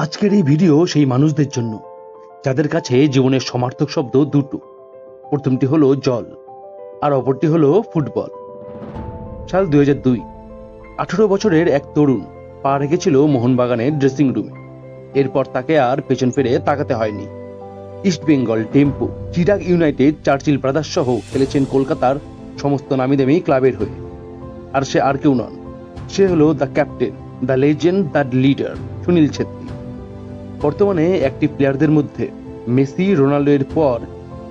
আজকের এই ভিডিও সেই মানুষদের জন্য যাদের কাছে জীবনের সমার্থক শব্দ দুটো। প্রথমটি হলো জল আর অপরটি হলো ফুটবল। সাল 2002। 18 বছরের এক তরুণ পা রেখেছিল মোহনবাগানের ড্রেসিং রুমে। এরপর তাকে আর পেছন ফিরে তাকাতে হয়নি। East Bengal, tempo, Chirag United, Churchill brothers সহ খেলেছেন কলকাতার সমস্ত নামিদামি ক্লাবের হয়ে। আর সে আর কেউ নন, সে হলো the captain, the legend, the leader, Sunil Chhetri. বর্তমানে অ্যাক্টিভ প্লেয়ারদের মধ্যে মেসি, রোনাল্ডো এর পর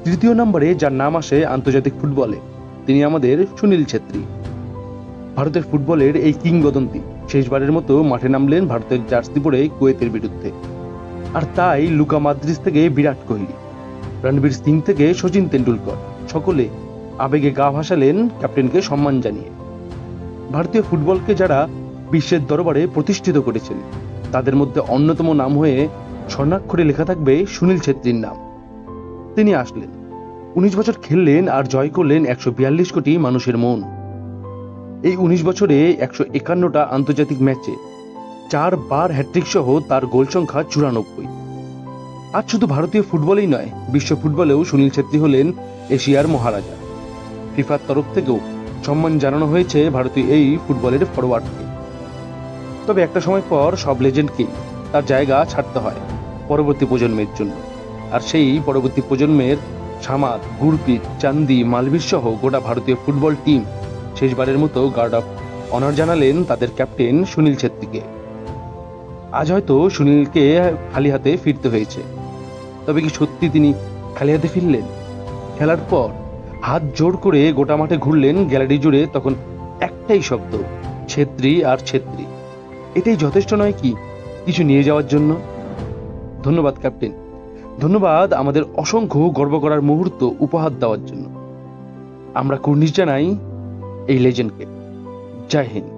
তৃতীয় নম্বরে যার নাম আসে আন্তর্জাতিক ফুটবলে, তিনি আমাদের সুনীল ছেত্রী। ভারতের ফুটবলের এই কিংবদন্তি শেষবারের মতো মাঠে নামলেন ভারতের জার্সি পরে কুয়েতের বিরুদ্ধে। আর তাই লুকা মদ্রিচ থেকে বিরাট কোহলি, রণবীর সিং থেকে সচিন তেন্ডুলকর, সকলে আবেগে গা ভাসালেন ক্যাপ্টেনকে সম্মান জানিয়ে। ভারতীয় ফুটবলকে যারা বিশ্বের দরবারে প্রতিষ্ঠিত করেছেন, তাদের মধ্যে অন্যতম নাম হয়ে স্বর্ণাক্ষরে লেখা থাকবে সুনীল ছেত্রীর নাম। তিনি আসলেন, 19 বছর খেললেন আর জয় করলেন 142 কোটি মানুষের মন। এই 19 বছরে 151টা আন্তর্জাতিক ম্যাচে 4 বার হ্যাট্রিক সহ তার গোল সংখ্যা 94। আজ শুধু ভারতীয় ফুটবলেই নয়, বিশ্ব ফুটবলেও সুনীল ছেত্রী হলেন এশিয়ার মহারাজা। ফিফার তরফ থেকেও সম্মান জানানো হয়েছে ভারতীয় এই ফুটবলের ফরোয়ার্ডকে। তবে একটা সময় পর সব লেজেন্ডকে তার জায়গা ছাড়তে হয় পরবর্তী প্রজন্মের জন্য। আর সেই পরবর্তী প্রজন্মের সামাদ, গুরপ্রীত, চান্দি, মালবীর সহ গোটা ভারতীয় ফুটবল টিম শেষবারের মতো গার্ড অফ অনার জানালেন তাদের ক্যাপ্টেন সুনীল ছেত্রীকে। আজ হয়তো সুনীলকে খালি হাতে ফিরতে হয়েছে। তবে কি সত্যি তিনি খালি হাতে ফিরলেন? খেলার পর হাত জোর করে গোটা মাঠে ঘুরলেন গ্যালারি জুড়ে, তখন একটাই শব্দ, ছেত্রী আর ছেত্রী। এটাই যথেষ্ট নয় কি কিছু নিয়ে যাওয়ার জন্য? ধন্যবাদ ক্যাপ্টেন, ধন্যবাদ আমাদের অসংখ্য গর্ব করার মুহূর্ত উপহার দেওয়ার জন্য। আমরা কুর্নিশ জানাই এই লেজেন্ডকে। জয় হিন্দ।